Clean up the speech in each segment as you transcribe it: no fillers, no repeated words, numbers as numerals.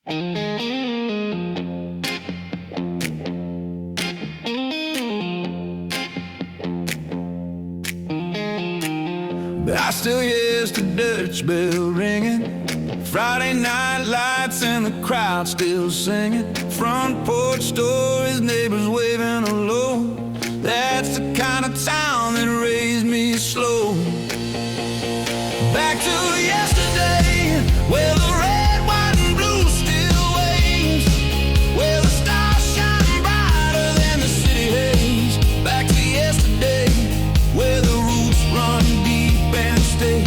But I still hear the Dutch bell ringing, Friday night lights and the crowd still singing. Front porch stories, neighbors waving hello. That's the kind of town that raised me slow. Back to yesterday, where the red, white, and blue still waves, where the stars shine brighter than the city haze. Back to yesterday, where the roots run deep and stay.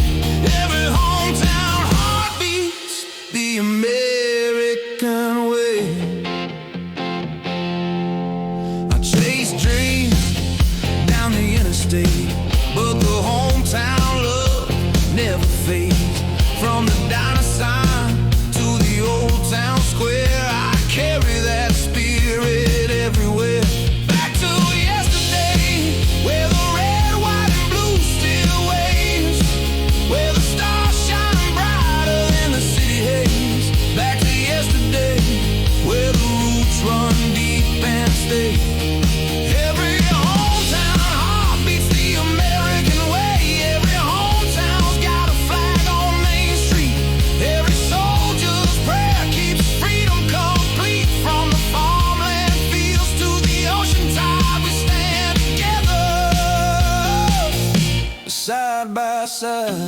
Every hometown heart beats the American way. I chase dreams down the interstate, but the hometown love never fades. From the diner sign to the old town square, I carry that spirit everywhere. Back to yesterday, where the red, white, and blue still waves, where the stars shine brighter than the city haze. Back to yesterday, where the roots run deep and stay. Every hometown heart beats the American way. Every hometown's got a flag on Main Street. Every soldier's prayer keeps freedom complete. From the farmland fields to the ocean tide, we stand together, side by side.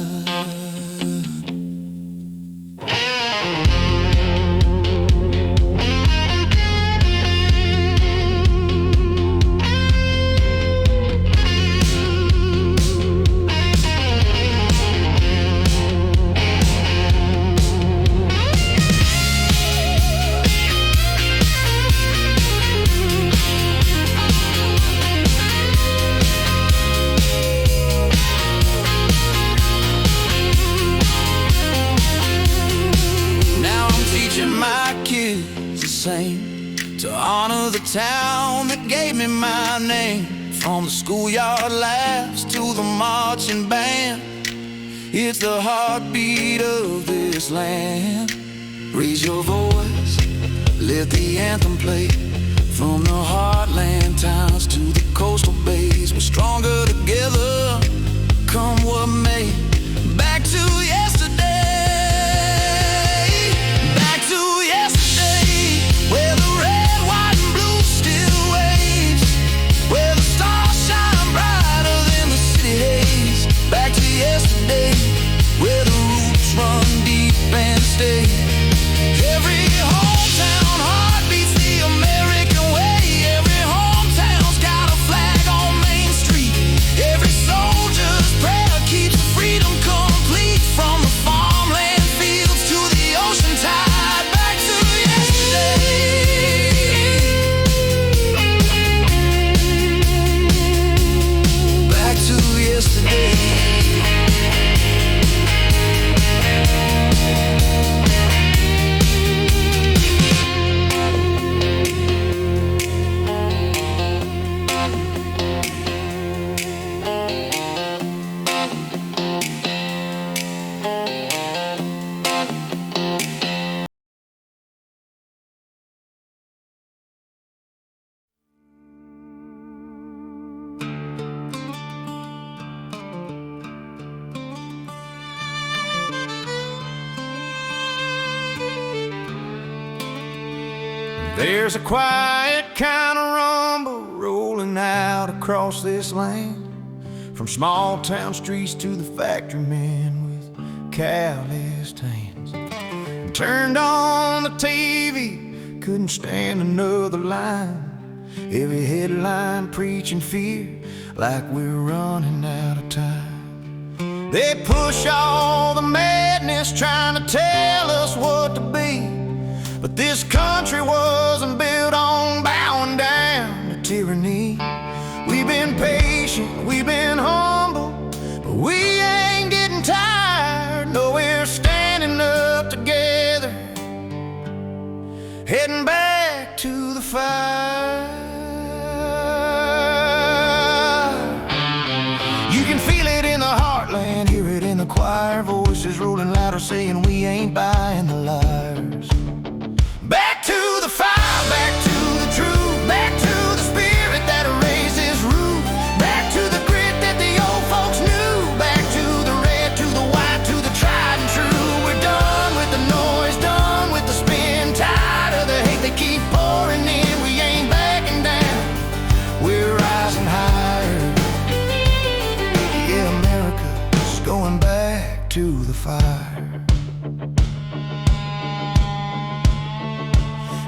The same, to honor the town that gave me my name. From the schoolyard laughs to the marching band, it's the heartbeat of this land. Raise your voice, let the anthem play. From the heartland towns to the coastal bays, we're stronger together, come what may. Back to yesterday, back to yesterday, where the red, white, and blue still waves, where the stars shine brighter than the city haze. Back to yesterday, where the roots run deep and stay. Every hometown heart beats the American way. Every hometown's got a flag on Main Street. Every soldier's prayer keeps freedom complete. From the farmland fields to the ocean tide. Back to yesterday, back to yesterday. There's a quiet kind of rumble rolling out across this land, from small town streets to the factory men with calloused hands. Turned on the TV, couldn't stand another line. Every headline preaching fear, like we're running out of time. They push all the madness, trying to tell us what to be. But this country wasn't built on bowing down to tyranny. We've been patient, we've been humble, but we ain't getting tired. No, we're standing up together, heading back to the fire. You can feel it in the heartland, hear it in the choir. Voices rolling louder saying we ain't buying the liars. fire.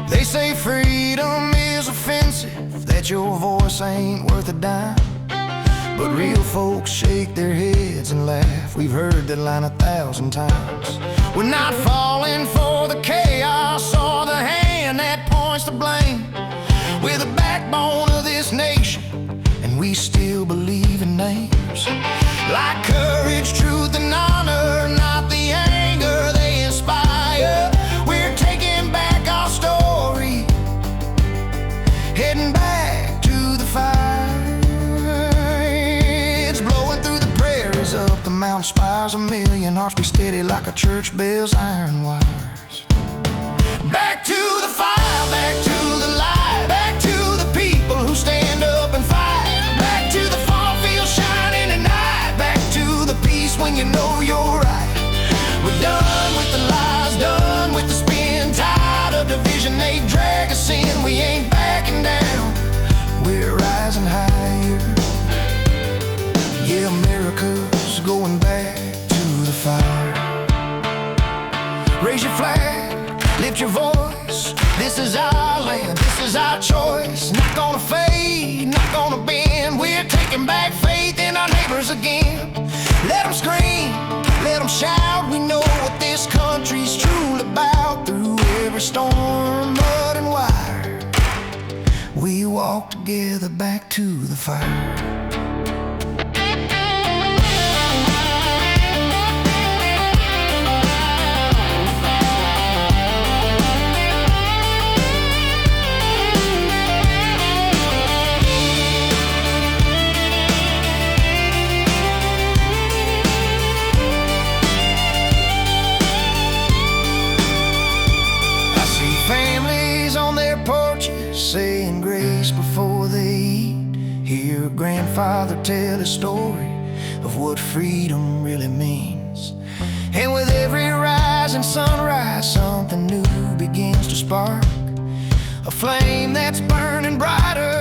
They say freedom is offensive, that your voice ain't worth a dime. But real folks shake their heads and laugh. We've heard that line 1,000 times. We're not falling for the chaos or the hand that points the blame. We're the backbone of this nation, and we still believe in names like courage, truth, and honor, not the anger they inspire. We're taking back our story, heading back to the fire. It's blowing through the prairies, up the mountain spires. A million hearts beat steady like a church bell's iron wires. Back to the fire, back to the light, back to the people who stand up and fight. Back to the farm field shining at night, back to the peace when you know you're right. We're done with the lies, done with the spin, tired of division, they drag us in. We ain't backing down, we're rising higher. Yeah, America's going back to the fire. Raise your flag, lift your voice. This is our land, this is our choice. Not gonna fade, not gonna bend. We're taking back faith in our neighbors again. Let them scream, let them shout. We know what this country's truly about. Through every storm, mud and wire, we walk together back to the fire. Saying grace before they eat. Hear grandfather tell a story of what freedom really means. And with every rise and sunrise, something new begins to spark. A flame that's burning brighter